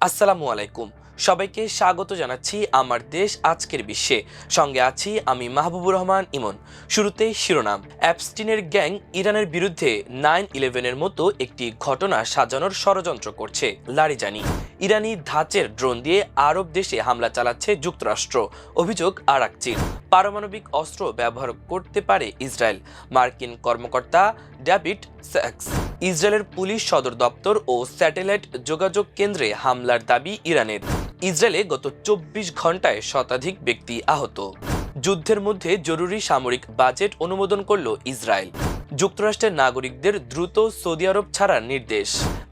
আসসালামু আলাইকুম। সবাইকে স্বাগত জানাচ্ছি আমার দেশ আজকের বিশ্বে। সঙ্গে আছি আমি মাহবুবুর রহমান ইমন। শুরুতেই শিরোনাম। অ্যাপস্টিনের গ্যাং ইরানের বিরুদ্ধে 9/11-এর মতো একটি ঘটনা সাজানোর ষড়যন্ত্র করছে। লারিজানি। ইরানি ধাঁচের ড্রোন দিয়ে আরব দেশে হামলা চালাচ্ছে যুক্তরাষ্ট্র। অভিযোগ আরাকচির। পারমাণবিক অস্ত্র ব্যবহার করতে পারে ইসরায়েল। মার্কিন কর্মকর্তা ডেভিড স্যাক্স। ইসরায়েলের পুলিশ সদর দপ্তর ও স্যাটেলাইট যোগাযোগ কেন্দ্রে হামলার দাবি ইরানের। ইসরায়েলে গত 24 ঘন্টায় শতাধিক ব্যক্তি আহত। যুদ্ধের মধ্যে জরুরি সামরিক বাজেট অনুমোদন করল ইসরায়েল। যুক্তরাষ্ট্রের নাগরিকদের দ্রুত সৌদি আরব ছাড়ার নির্দেশ।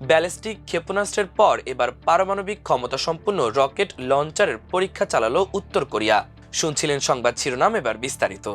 ব্যালিস্টিক ক্ষেপণাস্ত্রের পর এবার পারমাণবিক ক্ষমতাসম্পন্ন রকেট লঞ্চারের পরীক্ষা চালালো উত্তর কোরিয়া। শুনছিলেন সংবাদ শিরোনাম, এবার বিস্তারিত।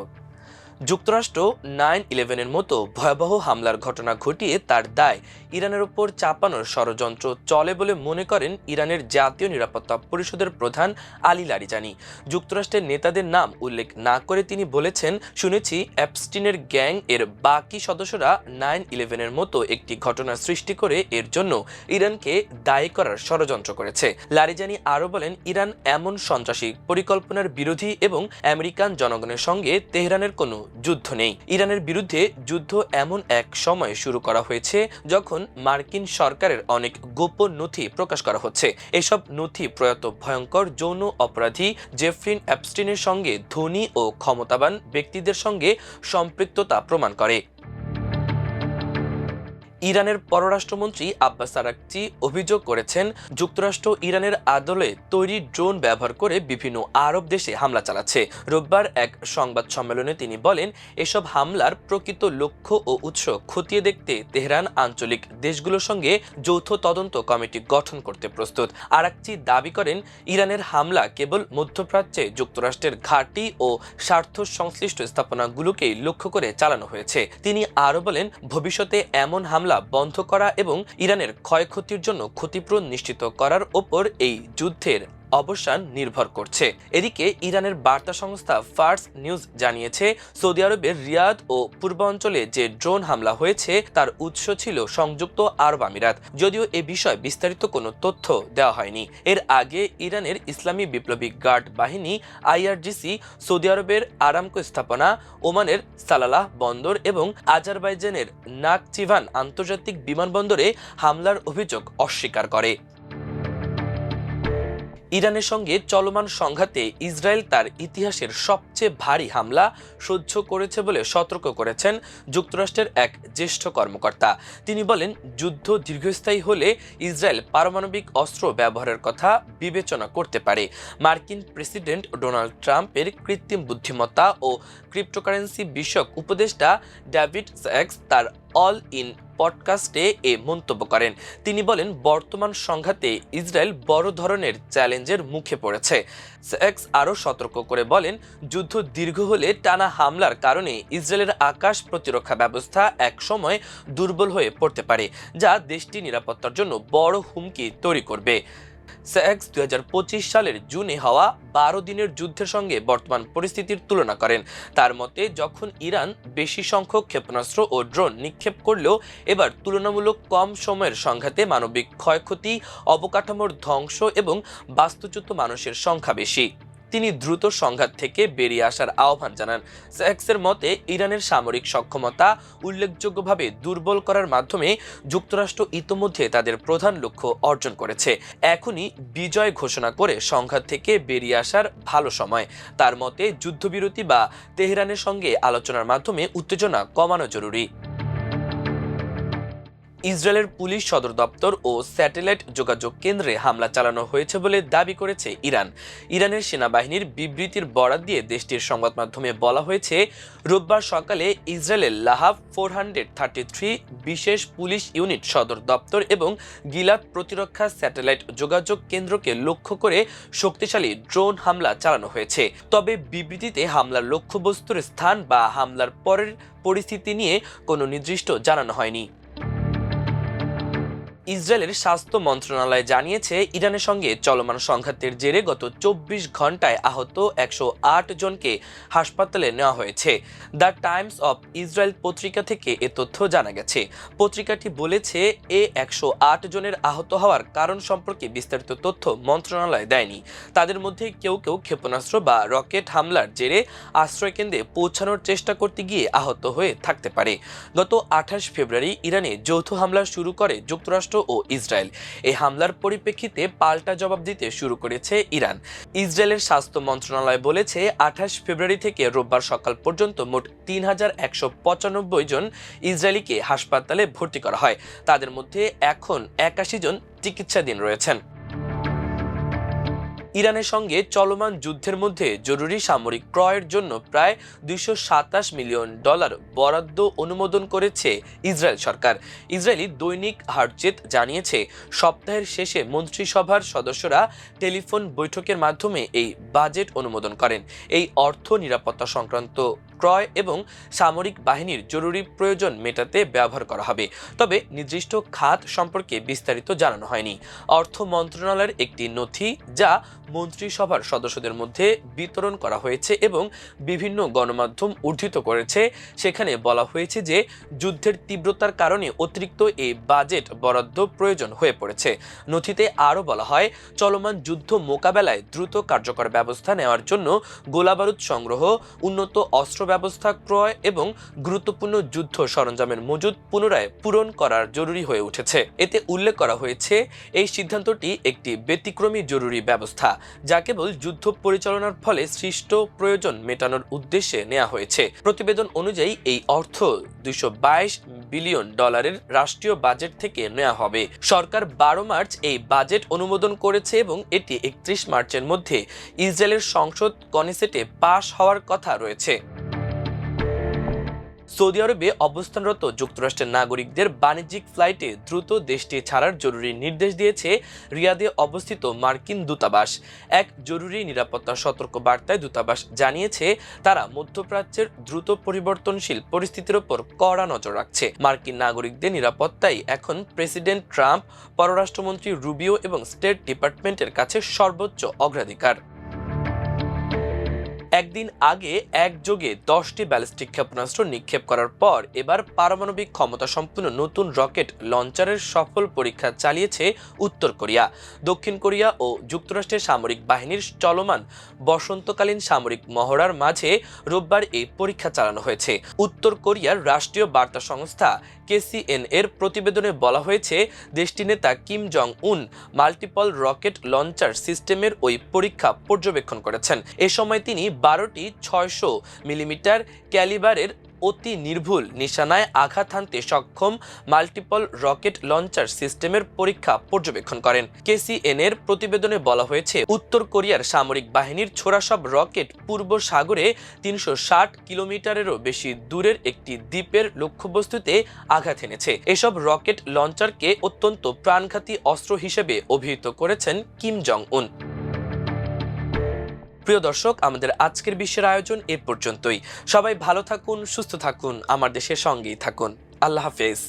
যুক্তরাষ্ট্র 9/11-এর মতো ভয়াবহ হামলার ঘটনা ঘটিয়ে তার দায় ইরানের ওপর চাপানোর ষড়যন্ত্র চলে বলে মনে করেন ইরানের জাতীয় নিরাপত্তা পরিষদের প্রধান আলী লারিজানি। যুক্তরাষ্ট্রের নেতাদের নাম উল্লেখ না করে তিনি বলেছেন, শুনেছি অ্যাপস্টিনের গ্যাং এর বাকি সদস্যরা 9/11-এর মতো একটি ঘটনা সৃষ্টি করে এর জন্য ইরানকে দায়ী করার ষড়যন্ত্র করেছে। লারিজানি আরও বলেন, ইরান এমন সন্ত্রাসী পরিকল্পনার বিরোধী এবং আমেরিকান জনগণের সঙ্গে তেহরানের কোনো যুদ্ধ নেই। ইরানের বিরুদ্ধে যুদ্ধ এমন এক সময় শুরু করা হয়েছে যখন মার্কিন সরকারের অনেক গোপন নথি প্রকাশ করা হচ্ছে। এসব নথি প্রয়াত ভয়ঙ্কর যৌন অপরাধী জেফরিন অ্যাপস্টিনের সঙ্গে ধনী ও ক্ষমতাবান ব্যক্তিদের সঙ্গে সম্পৃক্ততা প্রমাণ করে। ইরানের পররাষ্ট্রমন্ত্রী আব্বাস আরাকচি অভিযোগ করেছেন, যুক্তরাষ্ট্র ইরানের আদলে তৈরি ড্রোন ব্যবহার করে বিভিন্ন আরব দেশে হামলা চালাচ্ছে। রোববার এক সংবাদ সম্মেলনে তিনি বলেন, এসব হামলার প্রকৃত লক্ষ্য ও উৎস খতিয়ে দেখতে তেহরান আঞ্চলিক দেশগুলোর সঙ্গে যৌথ তদন্ত কমিটি গঠন করতে প্রস্তুত। আরাকচি দাবি করেন, ইরানের হামলা কেবল মধ্যপ্রাচ্যে যুক্তরাষ্ট্রের ঘাঁটি ও স্বার্থ সংশ্লিষ্ট স্থাপনাগুলোকেই লক্ষ্য করে চালানো হয়েছে। তিনি আরও বলেন, ভবিষ্যতে এমন হামলা বন্ধ করা এবং ইরানের ক্ষয়ক্ষতির জন্য ক্ষতিপূরণ নিশ্চিত করার ওপর এই যুদ্ধের অবসান নির্ভর করছে। এদিকে ইরানের বার্তা সংস্থা ফার্স নিউজ জানিয়েছে, সৌদি আরবের রিয়াদ ও পূর্বাঞ্চলে যে ড্রোন হামলা হয়েছে তার উৎস ছিল সংযুক্ত আরব আমিরাত। যদিও এ বিষয়ে বিস্তারিত কোনো তথ্য দেওয়া হয়নি। এর আগে ইরানের ইসলামী বিপ্লবী গার্ড বাহিনী IRGC সৌদি আরবের আরামকো স্থাপনা, ওমানের সালালাহ বন্দর এবং আজারবাইজানের নাকচিভান আন্তর্জাতিক বিমানবন্দরে হামলার অভিযোগ অস্বীকার করে। ইরানের সঙ্গে চলমান সংঘাতে ইসরায়েল তার ইতিহাসের সবচেয়ে ভারী হামলা সহ্য করেছে বলে সতর্ক করেছেন যুক্তরাষ্ট্রের এক জ্যেষ্ঠ কর্মকর্তা। তিনি বলেন, যুদ্ধ দীর্ঘস্থায়ী হলে ইসরায়েল পারমাণবিক অস্ত্র ব্যবহারের কথা বিবেচনা করতে পারে। মার্কিন প্রেসিডেন্ট ডোনাল্ড ট্রাম্পের কৃত্রিম বুদ্ধিমত্তা ও ক্রিপ্টোকারেন্সি বিষয়ক উপদেষ্টা ডেভিড স্যাক্স তার অল ইন পডকাস্টে এ মন্তব্য করেন। তিনি বলেন, বর্তমান সংঘাতে ইসরায়েল বড় ধরনের চ্যালেঞ্জের মুখে পড়েছে। স্যাক্স আরও সতর্ক করে বলেন, যুদ্ধ দীর্ঘ হলে টানা হামলার কারণে ইসরায়েলের আকাশ প্রতিরক্ষা ব্যবস্থা এক সময় দুর্বল হয়ে পড়তে পারে, যা দেশটির নিরাপত্তার জন্য বড় হুমকি তৈরি করবে। স্যাক্স 2025 সালের জুনে হওয়া 12 দিনের যুদ্ধের সঙ্গে বর্তমান পরিস্থিতির তুলনা করেন। তার মতে, যখন ইরান বেশি সংখ্যক ক্ষেপণাস্ত্র ও ড্রোন নিক্ষেপ করলেও এবার তুলনামূলক কম সময়ের সংঘাতে মানবিক ক্ষয়ক্ষতি, অবকাঠামোর ধ্বংস এবং বাস্তুচ্যুত মানুষের সংখ্যা বেশি। তিনি দ্রুত সংঘাত থেকে বেরিয়ে আসার আহ্বান জানান। স্যাক্সের মতে, ইরানের সামরিক সক্ষমতা উল্লেখযোগ্যভাবে দুর্বল করার মাধ্যমে যুক্তরাষ্ট্র ইতোমধ্যে তাদের প্রধান লক্ষ্য অর্জন করেছে। এখনই বিজয় ঘোষণা করে সংঘাত থেকে বেরিয়ে আসার ভালো সময়। তার মতে, যুদ্ধবিরতি বা তেহরানের সঙ্গে আলোচনার মাধ্যমে উত্তেজনা কমানো জরুরি। ইসরায়েলের পুলিশ সদর দপ্তর ও স্যাটেলাইট যোগাযোগ কেন্দ্রে হামলা চালানো হয়েছে বলে দাবি করেছে ইরান। ইরানের সেনাবাহিনীর বিবৃতির বরাত দিয়ে দেশটির সংবাদ মাধ্যমে বলা হয়েছে, রোববার সকালে ইসরায়েলের লাহাব 433 বিশেষ পুলিশ ইউনিট সদর দপ্তর এবং গিলাদ প্রতিরক্ষা স্যাটেলাইট যোগাযোগ কেন্দ্রকে লক্ষ্য করে শক্তিশালী ড্রোন হামলা চালানো হয়েছে। তবে বিবৃতিতে হামলার লক্ষ্যবস্তুর স্থান বা হামলার পরের পরিস্থিতি নিয়ে কোনো নির্দিষ্ট জানানো হয়নি। ইসরায়েলের স্বাস্থ্য মন্ত্রণালয় জানিয়েছে ইরানের সঙ্গে চলমান সংঘাতের জেরে গত 24 ঘন্টায় আহত 108 জনকে হাসপাতালে নেওয়া হয়েছে। দ্য টাইমস অব ইসরায়েল পত্রিকা থেকে এ তথ্য জানা গেছে। পত্রিকাটি বলেছে, 108 জনের আহত হওয়ার কারণ সম্পর্কে বিস্তারিত তথ্য মন্ত্রণালয় দেয়নি। তাদের মধ্যে কেউ কেউ ক্ষেপণাস্ত্র বা রকেট হামলার জেরে আশ্রয়কেন্দ্রে পৌঁছানোর চেষ্টা করতে গিয়ে আহত হয়ে থাকতে পারে। গত 28 ফেব্রুয়ারি ইরানে যৌথ হামলা শুরু করে যুক্তরাষ্ট্র ও ইসরায়েল। এই হামলার পরিপ্রেক্ষিতে পাল্টা জবাব দিতে শুরু করেছে ইরান। ইসরায়েলের স্বাস্থ্য মন্ত্রণালয় বলেছে, 28 ফেব্রুয়ারি থেকে রোববার সকাল পর্যন্ত মোট 3195 জন ইসরায়েলিকে হাসপাতালে ভর্তি করা হয়। তাদের মধ্যে এখন 81 জন চিকিৎসাধীন রয়েছেন। ইরানের সঙ্গে চলমান যুদ্ধের মধ্যে জরুরি সামরিক ক্রয়ের জন্য প্রায় $227 মিলিয়ন বরাদ্দ অনুমোদন করেছে ইসরায়েল সরকার। ইসরায়েলি দৈনিক হারজেত জানিয়েছে, সপ্তাহের শেষে মন্ত্রিসভার সদস্যরা টেলিফোন বৈঠকের মাধ্যমে এই বাজেট অনুমোদন করেন। এই অর্থ নিরাপত্তা সংক্রান্ত ক্রয় এবং সামরিক বাহিনীর জরুরি প্রয়োজন মেটাতে ব্যবহার করা হবে। তবে নির্দিষ্ট খাত সম্পর্কে বিস্তারিত জানানো হয়নি। অর্থ মন্ত্রণালয়ের একটি নথি, যা মন্ত্রিসভার সদস্যদের মধ্যে বিতরণ করা হয়েছে এবং বিভিন্ন গণমাধ্যম উদ্ধৃত করেছে, সেখানে বলা হয়েছে যে যুদ্ধের তীব্রতার কারণে অতিরিক্ত এই বাজেট বরাদ্দ প্রয়োজন হয়ে পড়েছে। নথিতে আরও বলা হয়, চলমান যুদ্ধ মোকাবেলায় দ্রুত কার্যকর ব্যবস্থা নেওয়ার জন্য গোলাবারুদ সংগ্রহ, উন্নত অস্ত্র ব্যবস্থা ক্রয় এবং গুরুত্বপূর্ণ যুদ্ধ সরঞ্জামের মজুদ পুনরায় পূরণ করার জরুরি হয়ে উঠেছে। এতে উল্লেখ করা হয়েছে, এই সিদ্ধান্তটি একটি ব্যতিক্রমী জরুরি ব্যবস্থা, যা কেবল যুদ্ধ পরিচালনার ফলে সৃষ্ট প্রয়োজন মেটানোর উদ্দেশ্যে নেওয়া হয়েছে। প্রতিবেদন অনুযায়ী এই অর্থ $222 বিলিয়ন রাষ্ট্রীয় বাজেট থেকে নেওয়া হবে। সরকার 12 মার্চ এই বাজেট অনুমোদন করেছে এবং এটি 31 মার্চের মধ্যে ইসরায়েলের সংসদ কনেসেটে পাশ হওয়ার কথা রয়েছে। সৌদি আরবে অবস্থানরত যুক্তরাষ্ট্রের নাগরিকদের বাণিজ্যিক ফ্লাইটে দ্রুত দেশটি ছাড়ার জরুরি নির্দেশ দিয়েছে রিয়াদে অবস্থিত মার্কিন দূতাবাস। এক জরুরি নিরাপত্তা সতর্ক বার্তায় দূতাবাস জানিয়েছে, তারা মধ্যপ্রাচ্যের দ্রুত পরিবর্তনশীল পরিস্থিতির ওপর কড়া নজর রাখছে। মার্কিন নাগরিকদের নিরাপত্তাই এখন প্রেসিডেন্ট ট্রাম্প, পররাষ্ট্রমন্ত্রী রুবিও এবং স্টেট ডিপার্টমেন্টের কাছে সর্বোচ্চ অগ্রাধিকার। একদিন আগে একযোগে 10টি ব্যালিস্টিক ক্ষেপণাস্ত্র নিক্ষেপ করার পর এবার পারমাণবিক ক্ষমতা সম্পন্ন নতুন রকেট লঞ্চারের সফল পরীক্ষা চালিয়েছে উত্তর কোরিয়া। দক্ষিণ কোরিয়া ও যুক্তরাষ্ট্রের সামরিক বাহিনীর চলমান বসন্তকালীন সামরিক মহড়ার মাঝে রোববার এই পরীক্ষা চালানো হয়েছে। উত্তর কোরিয়ার রাষ্ট্রীয় বার্তা সংস্থা KCN এর প্রতিবেদনে বলা হয়েছে, দেশটির নেতা কিম জং উন মাল্টিপল রকেট লঞ্চার সিস্টেমের ওই পরীক্ষা পর্যবেক্ষণ করেছেন। এ সময় তিনি 12টি 600 মিলিমিটার ক্যালিবারের অতি নির্ভুল নিশানায় আঘাত হানতে সক্ষম মাল্টিপল রকেট লঞ্চার সিস্টেমের পরীক্ষা পর্যবেক্ষণ করেন। KCN এর প্রতিবেদনে বলা হয়েছে, উত্তর কোরিয়ার সামরিক বাহিনীর ছোড়া সব রকেট পূর্ব সাগরে 360 কিলোমিটারেরও বেশি দূরের একটি দ্বীপের লক্ষ্যবস্তুতে আঘাত এনেছে। এসব রকেট লঞ্চারকে অত্যন্ত প্রাণঘাতী অস্ত্র হিসেবে অভিহিত করেছেন কিম জং উন। প্রিয় দর্শক, আমাদের আজকের বিশ্বের আয়োজন এ পর্যন্তই। সবাই ভালো থাকুন, সুস্থ থাকুন, আমার দেশের সঙ্গেই থাকুন। আল্লাহ হাফেজ।